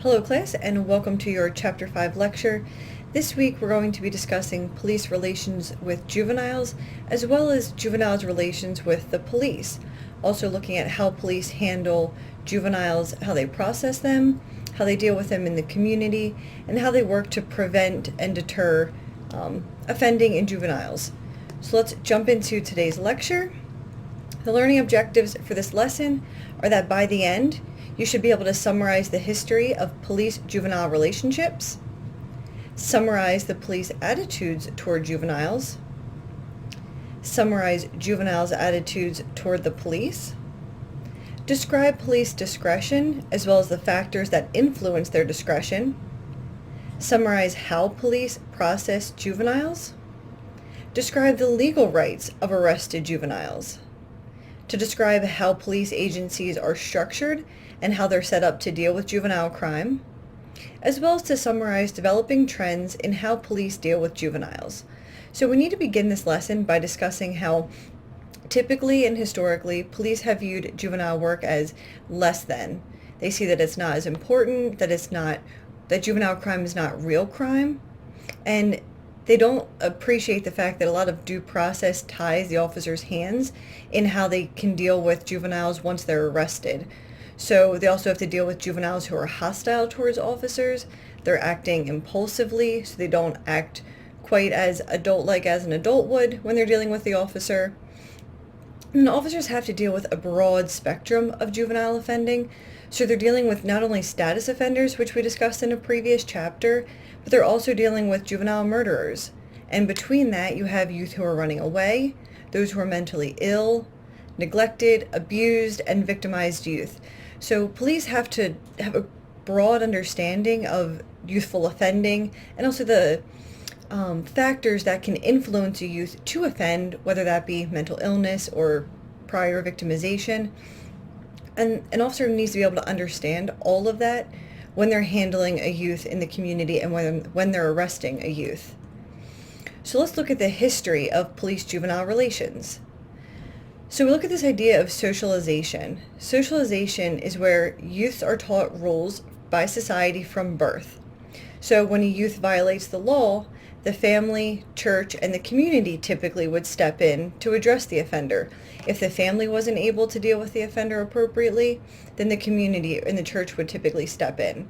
Hello class, and welcome to your Chapter 5 lecture. This week we're going to be discussing police relations with juveniles, as well as juveniles' relations with the police. Also looking at how police handle juveniles, how they process them, how they deal with them in the community, and how they work to prevent and deter offending in juveniles. So let's jump into today's lecture. The learning objectives for this lesson are that by the end, you should be able to summarize the history of police-juvenile relationships, summarize the police attitudes toward juveniles, summarize juveniles' attitudes toward the police, describe police discretion as well as the factors that influence their discretion, summarize how police process juveniles, describe the legal rights of arrested juveniles, to describe how police agencies are structured and how they're set up to deal with juvenile crime, as well as to summarize developing trends in how police deal with juveniles. So we need to begin this lesson by discussing how typically and historically police have viewed juvenile work as less than. They see that it's not as important, that juvenile crime is not real crime, and they don't appreciate the fact that a lot of due process ties the officers' hands in how they can deal with juveniles once they're arrested. So they also have to deal with juveniles who are hostile towards officers. They're acting impulsively, so they don't act quite as adult-like as an adult would when they're dealing with the officer. And officers have to deal with a broad spectrum of juvenile offending. So they're dealing with not only status offenders, which we discussed in a previous chapter, but they're also dealing with juvenile murderers. And between that, you have youth who are running away, those who are mentally ill, neglected, abused, and victimized youth. So police have to have a broad understanding of youthful offending and also the factors that can influence a youth to offend, whether that be mental illness or prior victimization. And an officer needs to be able to understand all of that when they're handling a youth in the community and when they're arresting a youth. So let's look at the history of police-juvenile relations. So we look at this idea of socialization. Socialization is where youths are taught rules by society from birth. So when a youth violates the law, the family, church, and the community typically would step in to address the offender. If the family wasn't able to deal with the offender appropriately, then the community and the church would typically step in.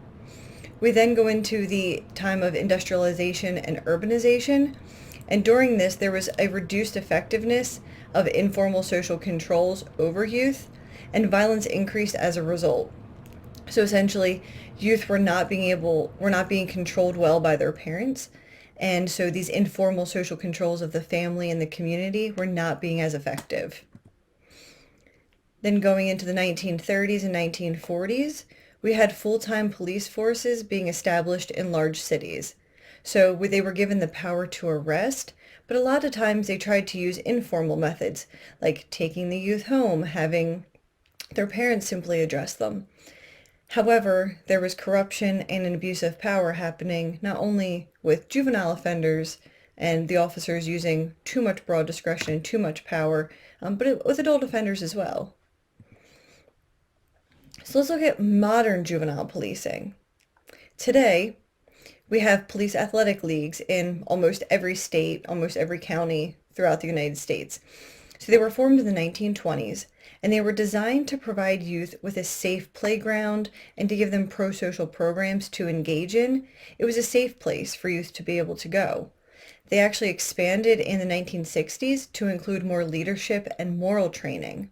We then go into the time of industrialization and urbanization, and during this there was a reduced effectiveness of informal social controls over youth, and violence increased as a result. So essentially, youth were not being controlled well by their parents, and so these informal social controls of the family and the community were not being as effective. Then going into the 1930s and 1940s, we had full-time police forces being established in large cities. So they were given the power to arrest, but a lot of times they tried to use informal methods, like taking the youth home, having their parents simply address them. However, there was corruption and an abuse of power happening not only with juvenile offenders and the officers using too much broad discretion and too much power, but with adult offenders as well. So let's look at modern juvenile policing. Today, we have police athletic leagues in almost every state, almost every county throughout the United States. So they were formed in the 1920s, and they were designed to provide youth with a safe playground and to give them pro-social programs to engage in. It was a safe place for youth to be able to go. They actually expanded in the 1960s to include more leadership and moral training.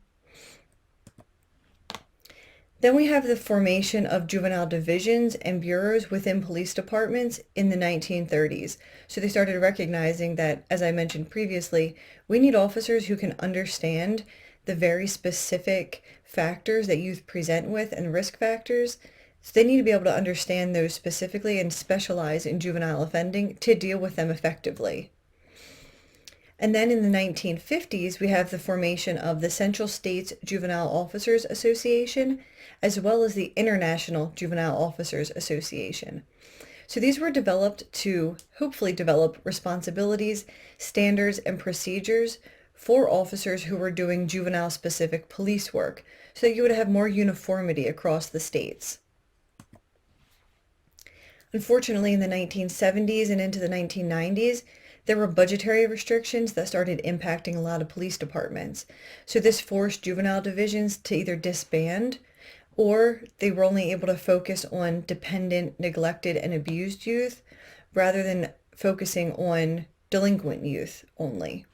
Then we have the formation of juvenile divisions and bureaus within police departments in the 1930s. So they started recognizing that, as I mentioned previously, we need officers who can understand the very specific factors that youth present with and risk factors. So they need to be able to understand those specifically and specialize in juvenile offending to deal with them effectively. And then in the 1950s, we have the formation of the Central States Juvenile Officers Association, as well as the International Juvenile Officers Association. So these were developed to hopefully develop responsibilities, standards, and procedures for officers who were doing juvenile-specific police work, so that you would have more uniformity across the states. Unfortunately, in the 1970s and into the 1990s, there were budgetary restrictions that started impacting a lot of police departments. So this forced juvenile divisions to either disband or they were only able to focus on dependent, neglected, and abused youth rather than focusing on delinquent youth only.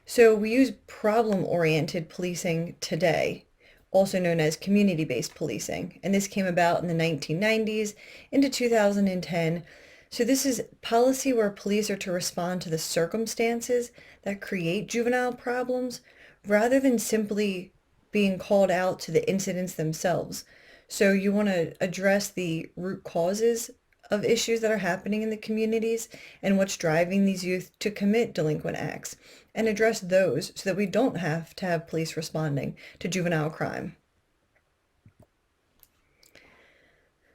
So we use problem-oriented policing today, also known as community-based policing, and this came about in the 1990s into 2010. So this is policy where police are to respond to the circumstances that create juvenile problems rather than simply being called out to the incidents themselves. So you want to address the root causes of issues that are happening in the communities and what's driving these youth to commit delinquent acts and address those so that we don't have to have police responding to juvenile crime.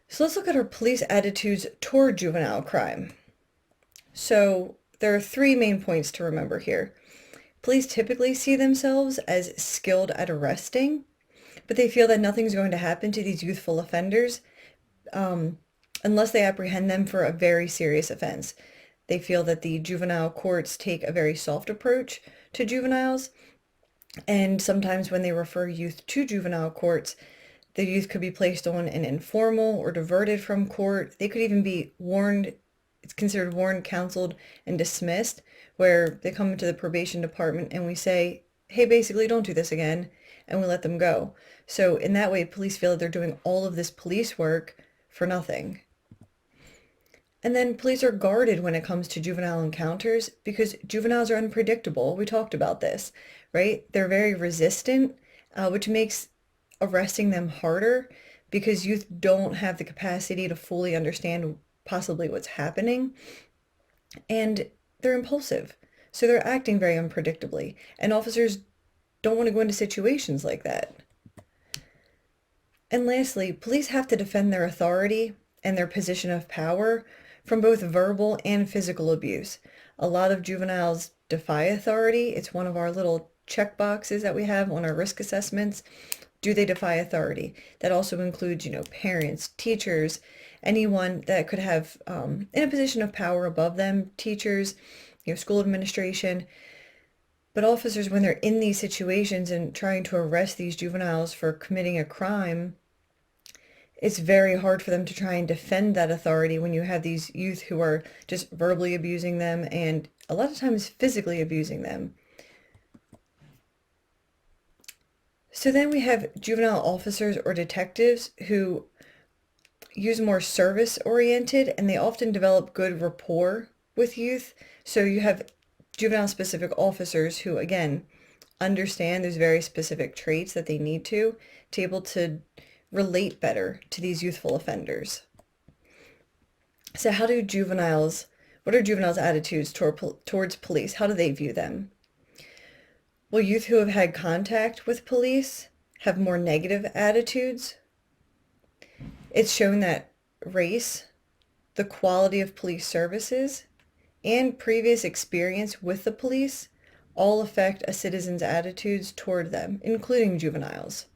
So let's look at our police attitudes toward juvenile crime. So there are three main points to remember here. Police typically see themselves as skilled at arresting, but they feel that nothing's going to happen to these youthful offenders unless they apprehend them for a very serious offense. They feel that the juvenile courts take a very soft approach to juveniles, and sometimes when they refer youth to juvenile courts, the youth could be placed on an informal or diverted from court. They could even be warned, it's considered warned, counseled, and dismissed, where they come into the probation department and we say, hey, basically don't do this again, and we let them go. So in that way, police feel that they're doing all of this police work for nothing. And then police are guarded when it comes to juvenile encounters because juveniles are unpredictable. We talked about this, right? They're very resistant, which makes arresting them harder because youth don't have the capacity to fully understand possibly what's happening. And they're impulsive. So they're acting very unpredictably. And officers don't want to go into situations like that. And lastly, police have to defend their authority and their position of power from both verbal and physical abuse. A lot of juveniles defy authority. It's one of our little check boxes that we have on our risk assessments. Do they defy authority? That also includes, parents, teachers, anyone that could have in a position of power above them, teachers, school administration. But officers, when they're in these situations and trying to arrest these juveniles for committing a crime, it's very hard for them to try and defend that authority when you have these youth who are just verbally abusing them and a lot of times physically abusing them. So then we have juvenile officers or detectives who use more service-oriented and they often develop good rapport with youth. So you have juvenile-specific officers who, again, understand there's very specific traits that they need to be able to relate better to these youthful offenders. So what are juveniles' attitudes towards police? How do they view them? Well, youth who have had contact with police have more negative attitudes. It's shown that race, the quality of police services, and previous experience with the police all affect a citizen's attitudes toward them, including juveniles.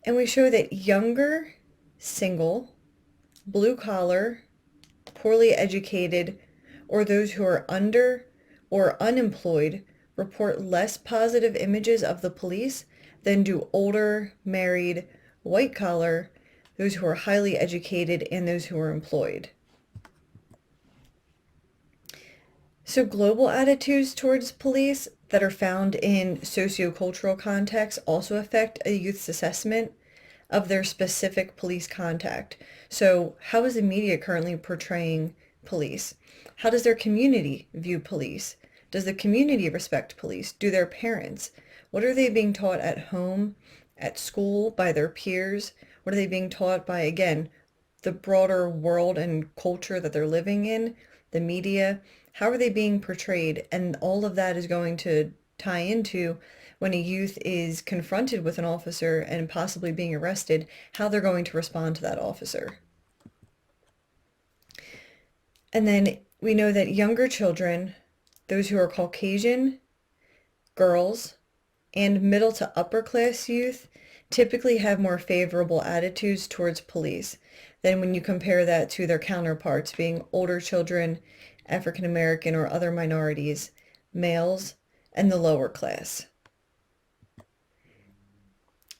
And we show that younger, single, blue-collar, poorly educated, or those who are under or unemployed report less positive images of the police than do older, married, white-collar, those who are highly educated, and those who are employed. So global attitudes towards police that are found in sociocultural contexts also affect a youth's assessment of their specific police contact. So how is the media currently portraying police? How does their community view police? Does the community respect police? Do their parents? What are they being taught at home, at school, by their peers? What are they being taught by, again, the broader world and culture that they're living in, the media? How are they being portrayed? And all of that is going to tie into when a youth is confronted with an officer and possibly being arrested, how they're going to respond to that officer. And then we know that younger children, those who are Caucasian, girls, and middle to upper class youth typically have more favorable attitudes towards police than when you compare that to their counterparts being older children, African American or other minorities, males, and the lower class.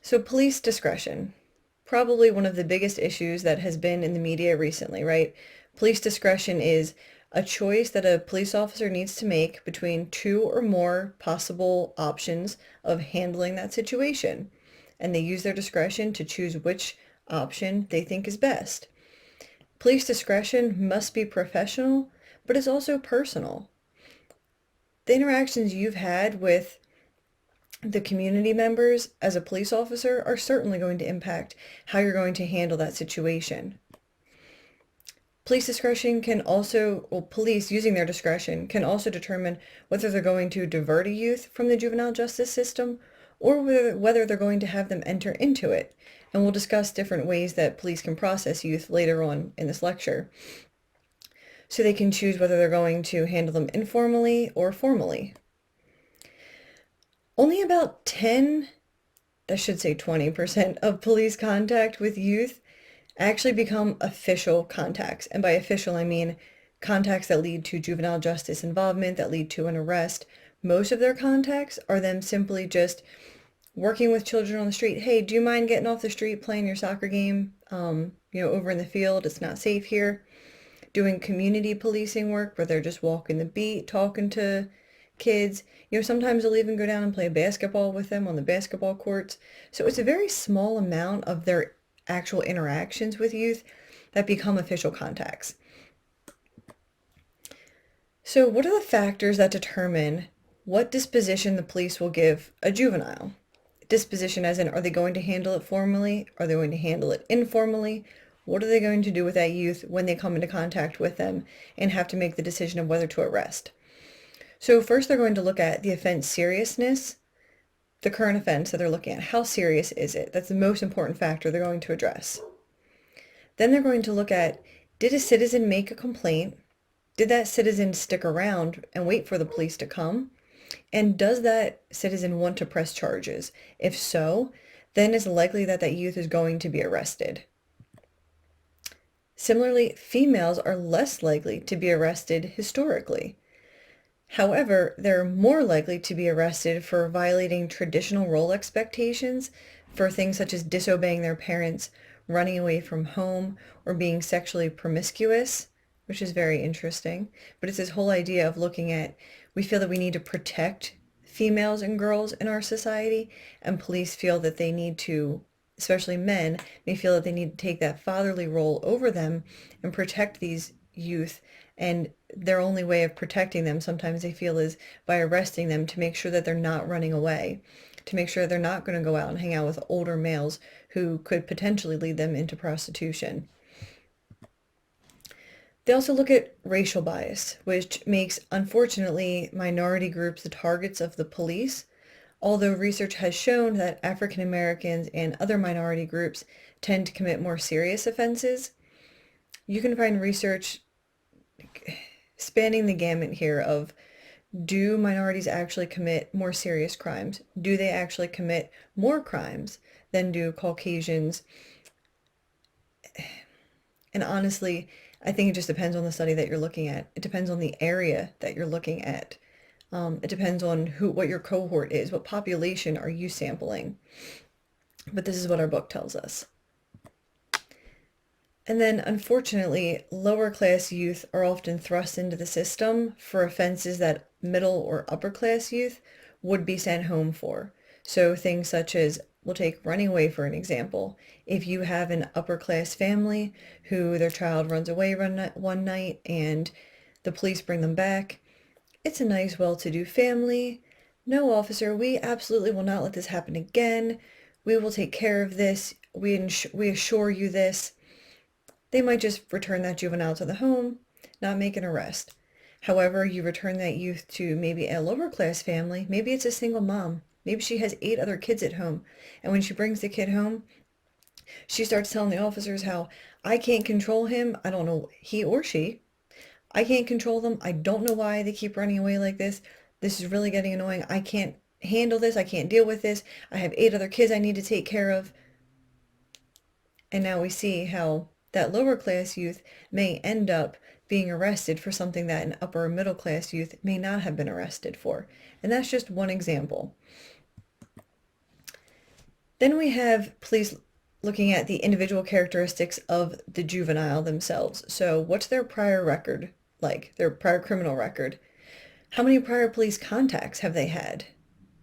So police discretion, probably one of the biggest issues that has been in the media recently, right? Police discretion is a choice that a police officer needs to make between two or more possible options of handling that situation. And they use their discretion to choose which option they think is best. Police discretion must be professional, but it's also personal. The interactions you've had with the community members as a police officer are certainly going to impact how you're going to handle that situation. Police discretion can also, well, police using their discretion can also determine whether they're going to divert a youth from the juvenile justice system or whether they're going to have them enter into it. And we'll discuss different ways that police can process youth later on in this lecture. So they can choose whether they're going to handle them informally or formally. Only about 20% of police contact with youth actually become official contacts. And by official, I mean contacts that lead to juvenile justice involvement, that lead to an arrest. Most of their contacts are them simply just working with children on the street. Hey, do you mind getting off the street playing your soccer game, over in the field? It's not safe here. Doing community policing work where they're just walking the beat, talking to kids. Sometimes they'll even go down and play basketball with them on the basketball courts. So it's a very small amount of their actual interactions with youth that become official contacts. So what are the factors that determine what disposition the police will give a juvenile? Disposition as in, are they going to handle it formally? Are they going to handle it informally? What are they going to do with that youth when they come into contact with them and have to make the decision of whether to arrest? So first they're going to look at the offense seriousness, the current offense that they're looking at. How serious is it? That's the most important factor they're going to address. Then they're going to look at, did a citizen make a complaint? Did that citizen stick around and wait for the police to come? And does that citizen want to press charges? If so, then it's likely that that youth is going to be arrested. Similarly, females are less likely to be arrested historically. However, they're more likely to be arrested for violating traditional role expectations, for things such as disobeying their parents, running away from home, or being sexually promiscuous, which is very interesting. But it's this whole idea of looking at, we feel that we need to protect females and girls in our society, and police feel that they need to, especially men, they feel that they need to take that fatherly role over them and protect these youth. And their only way of protecting them, sometimes they feel, is by arresting them to make sure that they're not running away, to make sure they're not going to go out and hang out with older males who could potentially lead them into prostitution. They also look at racial bias, which makes, unfortunately, minority groups the targets of the police, although research has shown that African Americans and other minority groups tend to commit more serious offenses. You can find research spanning the gamut here of, do minorities actually commit more serious crimes? Do they actually commit more crimes than do Caucasians? And honestly, I think it just depends on the study that you're looking at. It depends on the area that you're looking at. It depends on what your cohort is. What population are you sampling? But this is what our book tells us. And then, unfortunately, lower class youth are often thrust into the system for offenses that middle or upper class youth would be sent home for. So things such as, we'll take running away for an example. If you have an upper class family who their child runs away one night and the police bring them back, it's a nice, well-to-do family. No, officer, we absolutely will not let this happen again. We will take care of this. We assure you this. They might just return that juvenile to the home, not make an arrest. However, you return that youth to maybe a lower class family. Maybe it's a single mom. Maybe she has 8 other kids at home. And when she brings the kid home, she starts telling the officers how, I can't control him. I don't know, he or she. I can't control them. I don't know why they keep running away like this. This is really getting annoying. I can't handle this. I can't deal with this. I have 8 other kids I need to take care of. And now we see how that lower class youth may end up being arrested for something that an upper middle class youth may not have been arrested for. And that's just one example. Then we have police looking at the individual characteristics of the juvenile themselves. So what's their prior record like, their prior criminal record? How many prior police contacts have they had?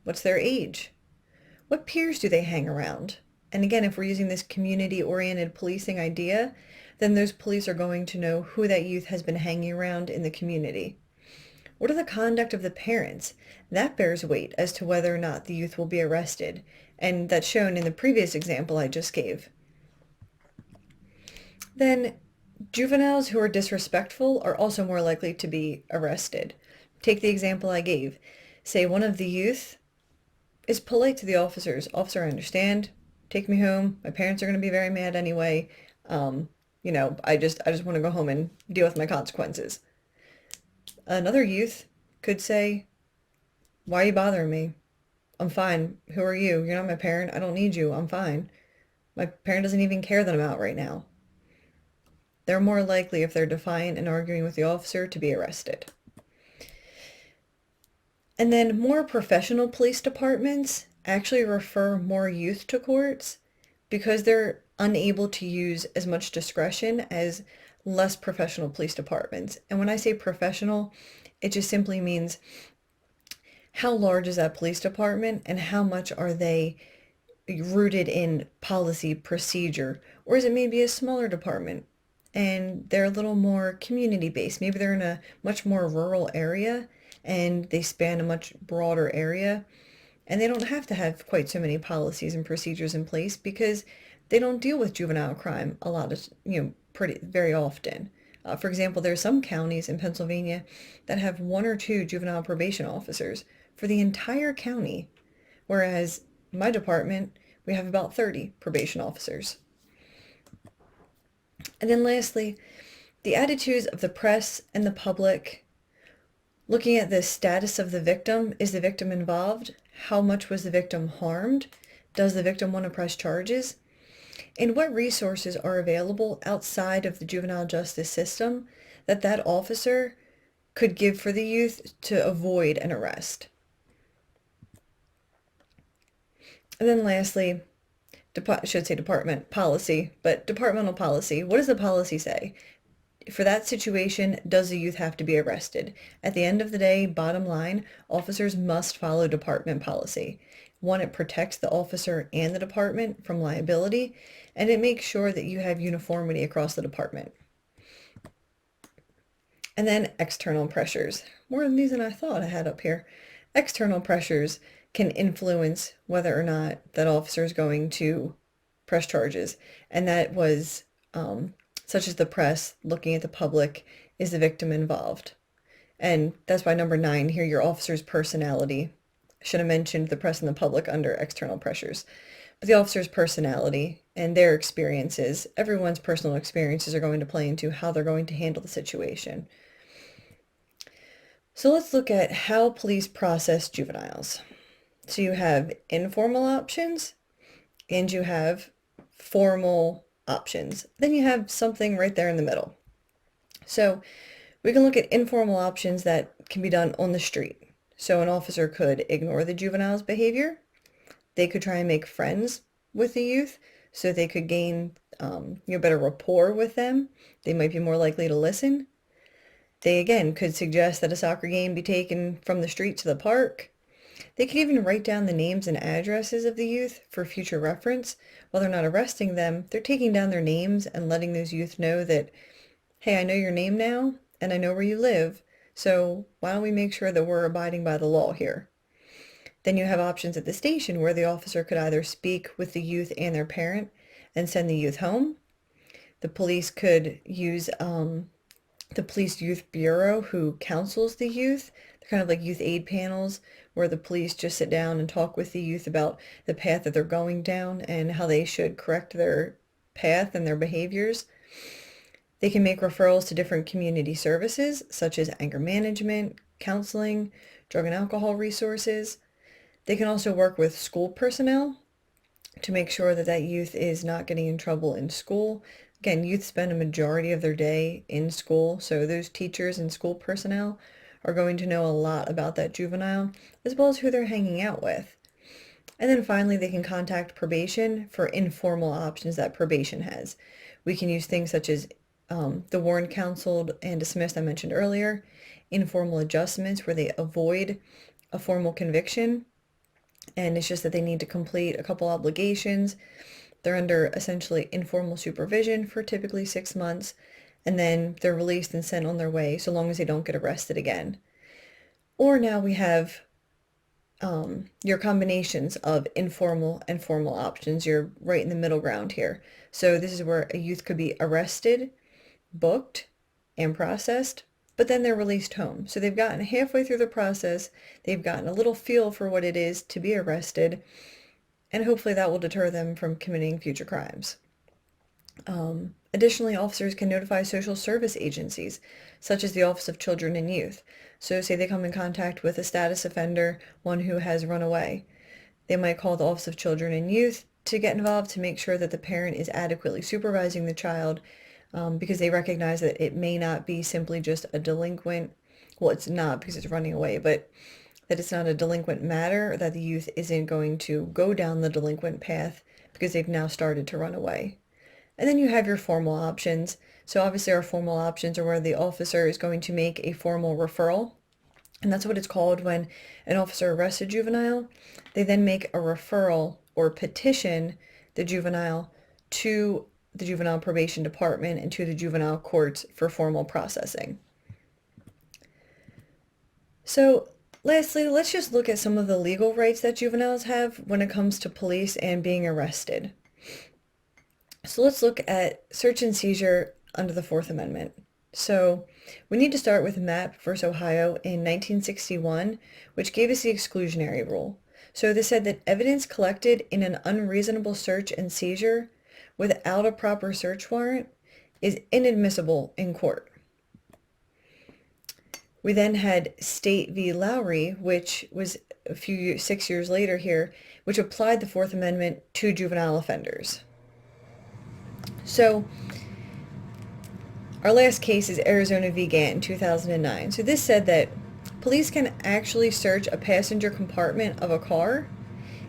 What's their age? What peers do they hang around? And again, if we're using this community-oriented policing idea, then those police are going to know who that youth has been hanging around in the community. What are the conduct of the parents? That bears weight as to whether or not the youth will be arrested, and that's shown in the previous example I just gave. Then, juveniles who are disrespectful are also more likely to be arrested. Take the example I gave. Say one of the youth is polite to the officers. Officer, I understand. Take me home. My parents are going to be very mad anyway. I just want to go home and deal with my consequences. Another youth could say, why are you bothering me? I'm fine. Who are you? You're not my parent. I don't need you. I'm fine. My parent doesn't even care that I'm out right now. They're more likely, if they're defiant and arguing with the officer, to be arrested. And then more professional police departments actually refer more youth to courts because they're unable to use as much discretion as less professional police departments. And when I say professional, it just simply means how large is that police department and how much are they rooted in policy, procedure, or is it maybe a smaller department and they're a little more community-based? Maybe they're in a much more rural area and they span a much broader area and they don't have to have quite so many policies and procedures in place because they don't deal with juvenile crime a lot of, very often. For example, there are some counties in Pennsylvania that have 1 or 2 juvenile probation officers for the entire county, whereas my department, we have about 30 probation officers. And then lastly, the attitudes of the press and the public, looking at the status of the victim. Is the victim involved? How much was the victim harmed? Does the victim want to press charges? And what resources are available outside of the juvenile justice system that officer could give for the youth to avoid an arrest? And then lastly, department policy, but departmental policy. What does the policy say? For that situation, does the youth have to be arrested? At the end of the day, bottom line, officers must follow department policy. One, it protects the officer and the department from liability, and it makes sure that you have uniformity across the department. And then external pressures. More of these than I thought I had up here. External pressures can influence whether or not that officer is going to press charges. And that was such as the press looking at the public. Is the victim involved? And that's why number 9 here, your officer's personality. I should have mentioned the press and the public under external pressures. But the officer's personality and their experiences, everyone's personal experiences are going to play into how they're going to handle the situation. So let's look at how police process juveniles. So you have informal options and you have formal options. Then you have something right there in the middle. So we can look at informal options that can be done on the street. So an officer could ignore the juvenile's behavior. They could try and make friends with the youth so they could gain better rapport with them. They might be more likely to listen. They, again, could suggest that a soccer game be taken from the street to the park. They could even write down the names and addresses of the youth for future reference. While they're not arresting them, they're taking down their names and letting those youth know that, hey, I know your name now, and I know where you live, so why don't we make sure that we're abiding by the law here? Then you have options at the station where the officer could either speak with the youth and their parent and send the youth home. The police could use the police youth bureau who counsels the youth. They're kind of like youth aid panels where the police just sit down and talk with the youth about the path that they're going down and how they should correct their path and their behaviors. They can make referrals to different community services such as anger management, counseling, drug and alcohol resources. They can also work with school personnel to make sure that that youth is not getting in trouble in school. Again, youth spend a majority of their day in school, so those teachers and school personnel are going to know a lot about that juvenile, as well as who they're hanging out with. And then finally, they can contact probation for informal options that probation has. We can use things such as the warned, counseled, and dismissed I mentioned earlier, informal adjustments where they avoid a formal conviction, and it's just that they need to complete a couple obligations. They're under essentially informal supervision for typically 6 months, and then they're released and sent on their way so long as they don't get arrested again. Or now we have your combinations of informal and formal options. You're right in the middle ground here. So this is where a youth could be arrested, booked, and processed, but then they're released home. So they've gotten halfway through the process, they've gotten a little feel for what it is to be arrested, and hopefully that will deter them from committing future crimes. Additionally, officers can notify social service agencies, such as the Office of Children and Youth. So say they come in contact with a status offender, one who has run away. They might call the Office of Children and Youth to get involved to make sure that the parent is adequately supervising the child, because they recognize that it may not be simply just a delinquent, well, it's not because it's running away, but that it's not a delinquent matter, or that the youth isn't going to go down the delinquent path because they've now started to run away. And then you have your formal options. So obviously our formal options are where the officer is going to make a formal referral. And that's what it's called when an officer arrests a juvenile. They then make a referral or petition the juvenile to the juvenile probation department and to the juvenile courts for formal processing. So lastly, let's just look at some of the legal rights that juveniles have when it comes to police and being arrested. So let's look at search and seizure under the Fourth Amendment. So we need to start with Mapp v. Ohio in 1961, which gave us the exclusionary rule. So this said that evidence collected in an unreasonable search and seizure without a proper search warrant is inadmissible in court. We then had State v. Lowry, which was 6 years later here, which applied the Fourth Amendment to juvenile offenders. So our last case is Arizona v. Gant in 2009. So this said that police can actually search a passenger compartment of a car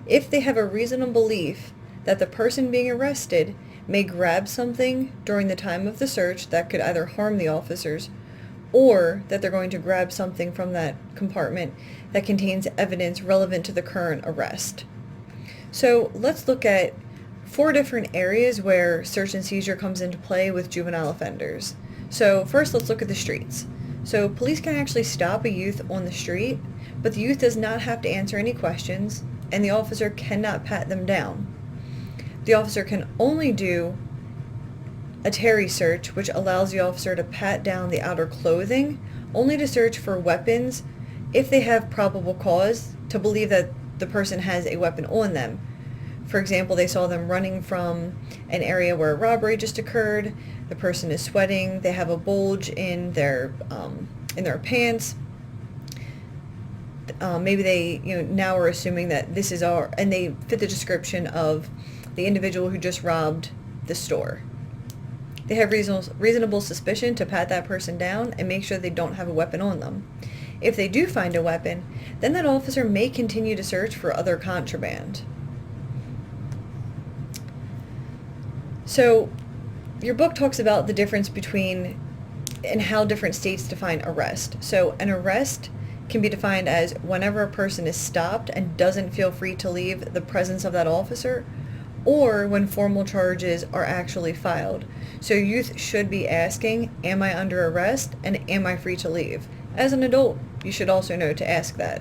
if they have a reasonable belief that the person being arrested may grab something during the time of the search that could either harm the officers, or that they're going to grab something from that compartment that contains evidence relevant to the current arrest. So let's look at 4 different areas where search and seizure comes into play with juvenile offenders. So first, let's look at the streets. So police can actually stop a youth on the street, but the youth does not have to answer any questions, and the officer cannot pat them down. The officer can only do a Terry search, which allows the officer to pat down the outer clothing, only to search for weapons if they have probable cause to believe that the person has a weapon on them. For example, they saw them running from an area where a robbery just occurred, the person is sweating, they have a bulge in their pants. Maybe they now are assuming that this is and they fit the description of the individual who just robbed the store. They have reasonable suspicion to pat that person down and make sure they don't have a weapon on them. If they do find a weapon, then that officer may continue to search for other contraband. So your book talks about the difference between and how different states define arrest. So an arrest can be defined as whenever a person is stopped and doesn't feel free to leave the presence of that officer, or when formal charges are actually filed. So youth should be asking, am I under arrest and am I free to leave? As an adult, you should also know to ask that.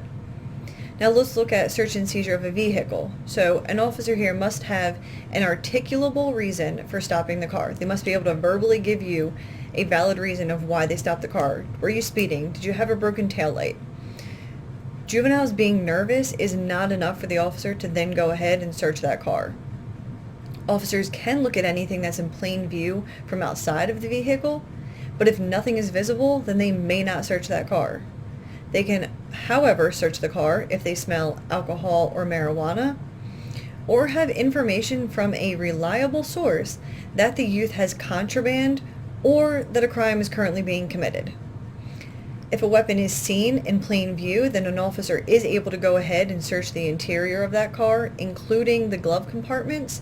Now let's look at search and seizure of a vehicle. So an officer here must have an articulable reason for stopping the car. They must be able to verbally give you a valid reason of why they stopped the car. Were you speeding? Did you have a broken taillight? Juveniles being nervous is not enough for the officer to then go ahead and search that car. Officers can look at anything that's in plain view from outside of the vehicle, but if nothing is visible, then they may not search that car. They can however, search the car if they smell alcohol or marijuana, or have information from a reliable source that the youth has contraband or that a crime is currently being committed. If a weapon is seen in plain view, then an officer is able to go ahead and search the interior of that car, including the glove compartments.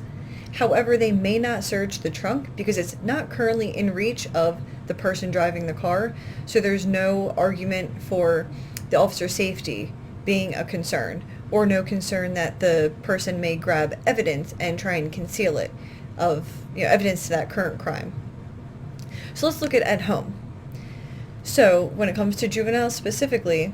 However, they may not search the trunk because it's not currently in reach of the person driving the car, so there's no argument for the officer's safety being a concern, or no concern that the person may grab evidence and try and conceal it of evidence to that current crime. So let's look at home. So when it comes to juveniles specifically,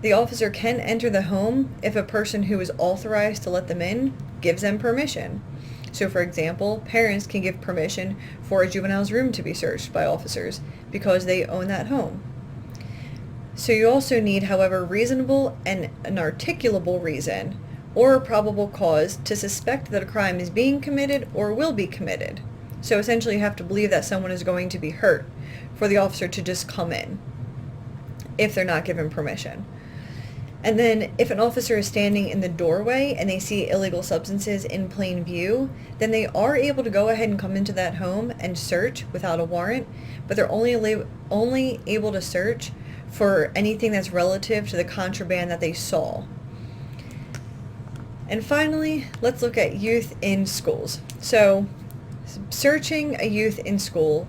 the officer can enter the home if a person who is authorized to let them in gives them permission. So for example, parents can give permission for a juvenile's room to be searched by officers because they own that home. So you also need, however, reasonable and an articulable reason or a probable cause to suspect that a crime is being committed or will be committed. So essentially you have to believe that someone is going to be hurt for the officer to just come in if they're not given permission. And then if an officer is standing in the doorway and they see illegal substances in plain view, then they are able to go ahead and come into that home and search without a warrant, but they're only able to search for anything that's relative to the contraband that they saw. And finally, let's look at youth in schools. So, searching a youth in school,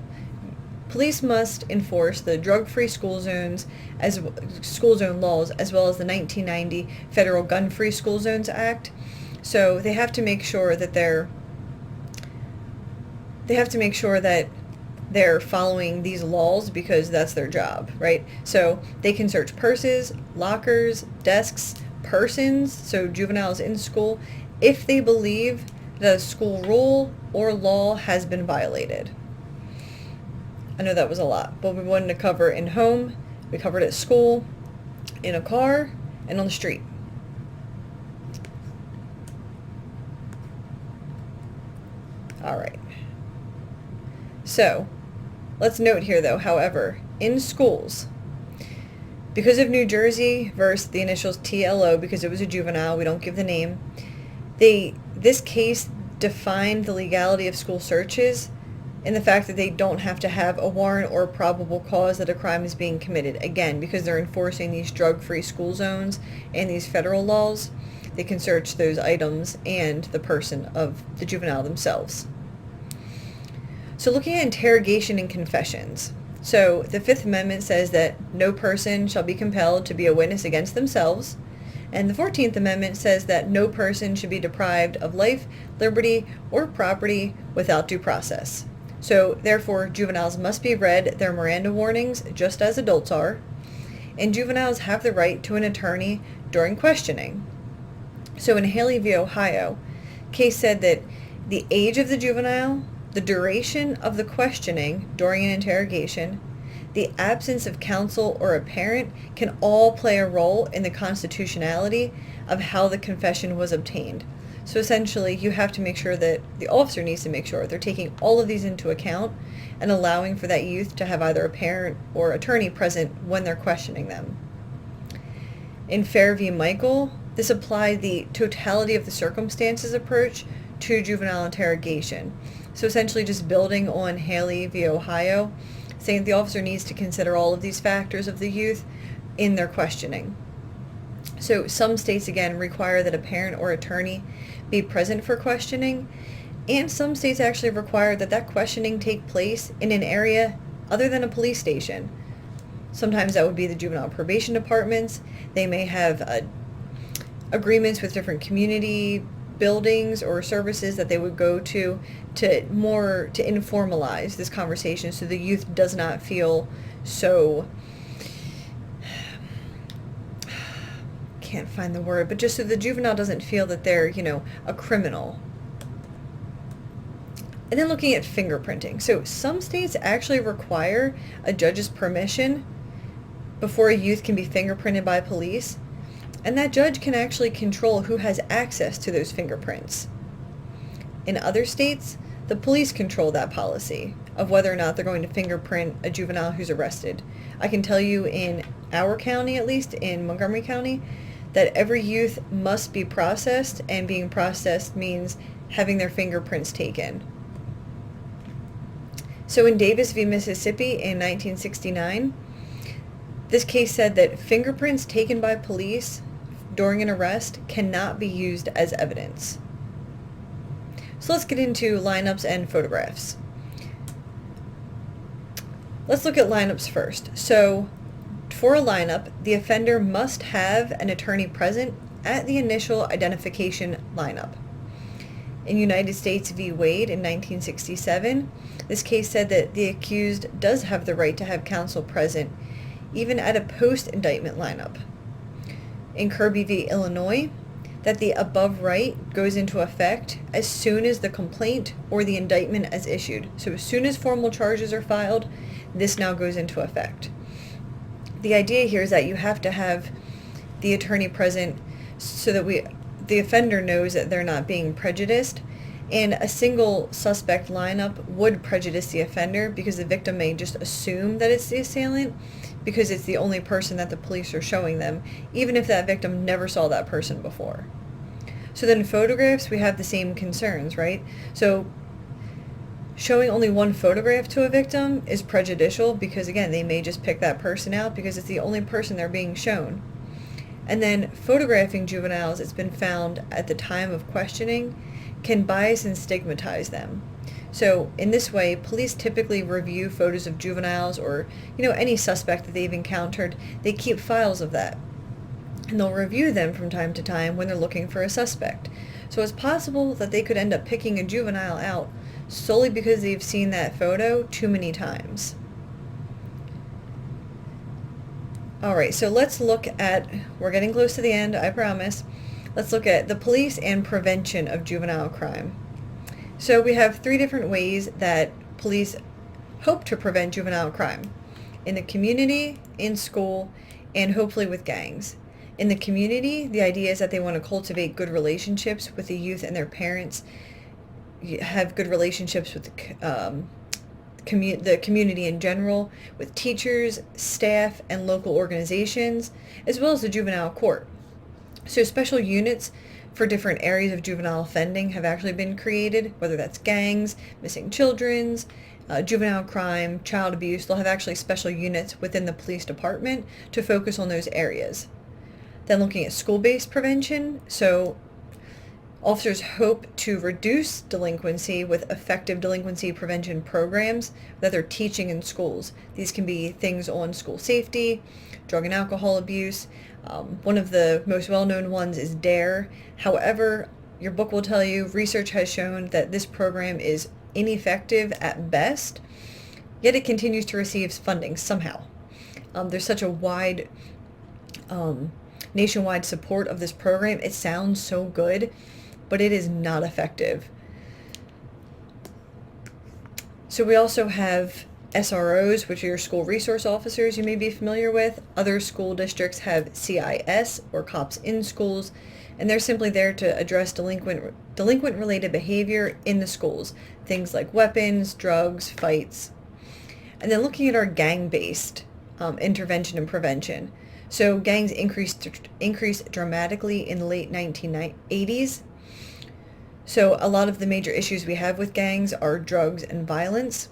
police must enforce the drug-free school zones school zone laws, as well as the 1990 Federal Gun-Free School Zones Act. So they have to make sure that they're following these laws because that's their job, right? So they can search purses, lockers, desks, persons, so juveniles in school, if they believe that a school rule or law has been violated. I know that was a lot, but we wanted to cover in home, we covered at school, in a car, and on the street. All right. So, let's note here though, however, in schools, because of New Jersey versus the initials TLO, because it was a juvenile, we don't give the name, this case defined the legality of school searches in the fact that they don't have to have a warrant or a probable cause that a crime is being committed. Again, because they're enforcing these drug-free school zones and these federal laws, they can search those items and the person of the juvenile themselves. So looking at interrogation and confessions. So the Fifth Amendment says that no person shall be compelled to be a witness against themselves. And the 14th Amendment says that no person should be deprived of life, liberty, or property without due process. So therefore, juveniles must be read their Miranda warnings just as adults are. And juveniles have the right to an attorney during questioning. So in Haley v. Ohio, case said that the age of the juvenile, the duration of the questioning during an interrogation, the absence of counsel or a parent can all play a role in the constitutionality of how the confession was obtained. So essentially, you have to make sure that the officer needs to make sure they're taking all of these into account and allowing for that youth to have either a parent or attorney present when they're questioning them. In Fair v. Michael, this applied the totality of the circumstances approach to juvenile interrogation. So essentially just building on Haley v. Ohio, saying the officer needs to consider all of these factors of the youth in their questioning. So some states, again, require that a parent or attorney be present for questioning, and some states actually require that that questioning take place in an area other than a police station. Sometimes that would be the juvenile probation departments. They may have agreements with different community buildings or services that they would go to informalize this conversation so the youth does not feel so, can't find the word, but just so the juvenile doesn't feel that they're, a criminal. And then looking at fingerprinting. So some states actually require a judge's permission before a youth can be fingerprinted by police. And that judge can actually control who has access to those fingerprints. In other states, The police control that policy of whether or not they're going to fingerprint a juvenile who's arrested. I can tell you in our county, at least in Montgomery County, that every youth must be processed, and being processed means having their fingerprints taken. So in Davis v. Mississippi in 1969, this case said that fingerprints taken by police during an arrest cannot be used as evidence. So let's get into lineups and photographs. Let's look at lineups first. So for a lineup, the offender must have an attorney present at the initial identification lineup. In United States v. Wade in 1967, this case said that the accused does have the right to have counsel present even at a post-indictment lineup. In Kirby v. Illinois, that the above right goes into effect as soon as the complaint or the indictment is issued. So as soon as formal charges are filed, this now goes into effect. The idea here is that you have to have the attorney present so that the offender knows that they're not being prejudiced, and a single suspect lineup would prejudice the offender because the victim may just assume that it's the assailant because it's the only person that the police are showing them, even if that victim never saw that person before. So then photographs, we have the same concerns, right? So showing only one photograph to a victim is prejudicial because, again, they may just pick that person out because it's the only person they're being shown. And then photographing juveniles, it's been found at the time of questioning, can bias and stigmatize them. So in this way, police typically review photos of juveniles or, any suspect that they've encountered. They keep files of that, and they'll review them from time to time when they're looking for a suspect. So it's possible that they could end up picking a juvenile out solely because they've seen that photo too many times. All right, so let's look at, we're getting close to the end, I promise. Let's look at the police and prevention of juvenile crime. So we have 3 different ways that police hope to prevent juvenile crime: in the community, in school, and hopefully with gangs. In the community, the idea is that they want to cultivate good relationships with the youth and their parents, have good relationships with the community in general, with teachers, staff, and local organizations, as well as the juvenile court. So special units for different areas of juvenile offending have actually been created, whether that's gangs, missing children's, juvenile crime, child abuse. They'll have actually special units within the police department to focus on those areas. Then looking at school-based prevention, so officers hope to reduce delinquency with effective delinquency prevention programs that they're teaching in schools. These can be things on school safety, drug and alcohol abuse. One of the most well-known ones is DARE. However, your book will tell you research has shown that this program is ineffective at best, yet it continues to receive funding somehow. There's such a wide nationwide support of this program. It sounds so good, but it is not effective. So we also have SROs, which are your school resource officers you may be familiar with. Other school districts have CIS, or cops in schools, and they're simply there to address delinquent related behavior in the schools, things like weapons, drugs, fights. And then looking at our gang-based intervention and prevention. So gangs increased dramatically in the late 1980s. So a lot of the major issues we have with gangs are drugs and violence.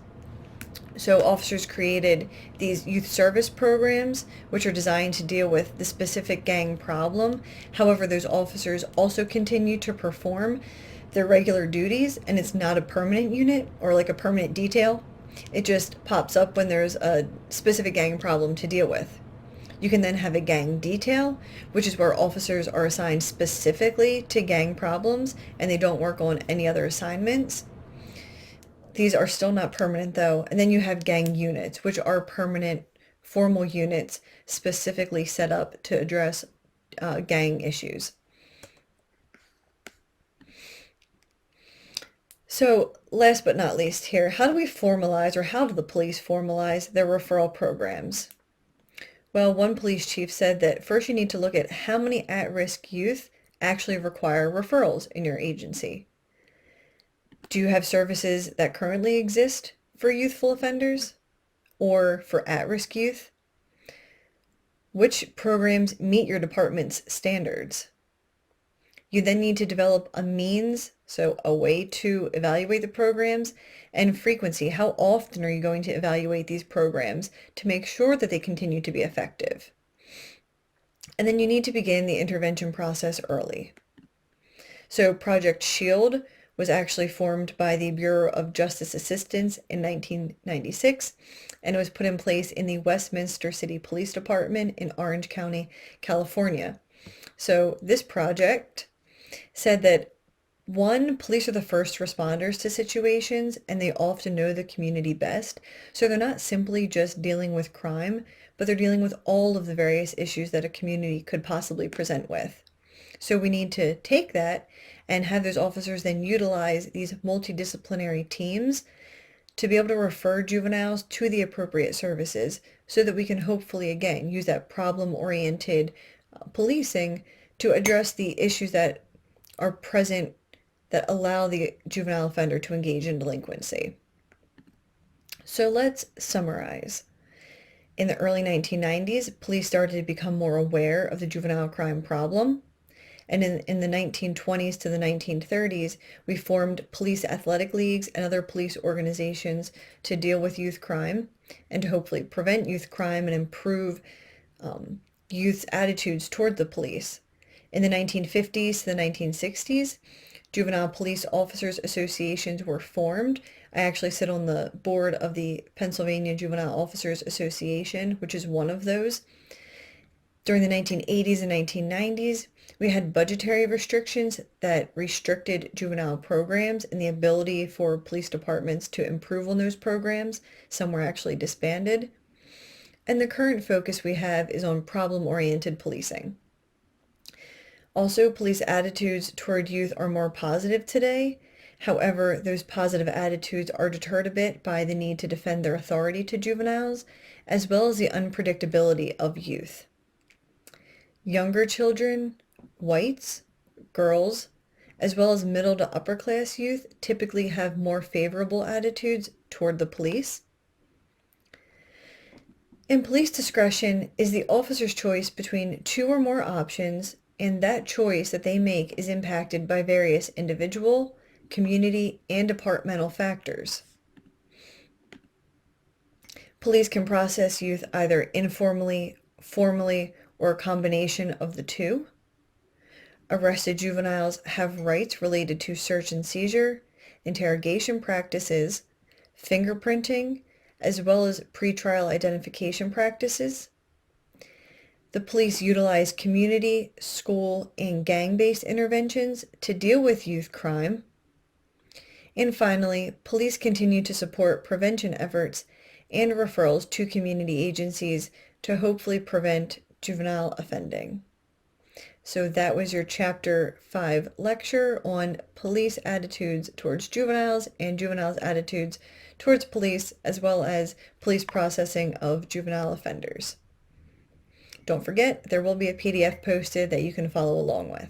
So officers created these youth service programs, which are designed to deal with the specific gang problem. However, those officers also continue to perform their regular duties, and it's not a permanent unit or like a permanent detail. It just pops up when there's a specific gang problem to deal with. You can then have a gang detail, which is where officers are assigned specifically to gang problems and they don't work on any other assignments. These are still not permanent though. And then you have gang units, which are permanent, formal units specifically set up to address gang issues. So last but not least here, how do we formalize, or how do the police formalize their referral programs? Well, one police chief said that first you need to look at how many at-risk youth actually require referrals in your agency. Do you have services that currently exist for youthful offenders or for at-risk youth? Which programs meet your department's standards? You then need to develop a means, so a way to evaluate the programs, and frequency. How often are you going to evaluate these programs to make sure that they continue to be effective? And then you need to begin the intervention process early. So Project SHIELD was actually formed by the Bureau of Justice Assistance in 1996, and it was put in place in the Westminster City Police Department in Orange County, California. So this project said that one, police are the first responders to situations and they often know the community best. So they're not simply just dealing with crime, but they're dealing with all of the various issues that a community could possibly present with. So we need to take that and have those officers then utilize these multidisciplinary teams to be able to refer juveniles to the appropriate services so that we can hopefully, again, use that problem-oriented policing to address the issues that are present that allow the juvenile offender to engage in delinquency. So let's summarize. In the early 1990s, police started to become more aware of the juvenile crime problem. And in the 1920s to the 1930s, we formed police athletic leagues and other police organizations to deal with youth crime and to hopefully prevent youth crime and improve youth's attitudes toward the police. In the 1950s to the 1960s, juvenile police officers associations were formed. I actually sit on the board of the Pennsylvania Juvenile Officers Association, which is one of those. During the 1980s and 1990s, we had budgetary restrictions that restricted juvenile programs and the ability for police departments to improve on those programs. Some were actually disbanded. And the current focus we have is on problem-oriented policing. Also, police attitudes toward youth are more positive today. However, those positive attitudes are deterred a bit by the need to defend their authority to juveniles, as well as the unpredictability of youth. Younger children, whites, girls, as well as middle to upper class youth typically have more favorable attitudes toward the police. And police discretion is the officer's choice between two or more options, and that choice that they make is impacted by various individual, community, and departmental factors. Police can process youth either informally, formally, or a combination of the two. Arrested juveniles have rights related to search and seizure, interrogation practices, fingerprinting, as well as pretrial identification practices. The police utilize community, school, and gang-based interventions to deal with youth crime. And finally, police continue to support prevention efforts and referrals to community agencies to hopefully prevent juvenile offending. So that was your Chapter 5 lecture on police attitudes towards juveniles and juveniles' attitudes towards police, as well as police processing of juvenile offenders. Don't forget, there will be a PDF posted that you can follow along with.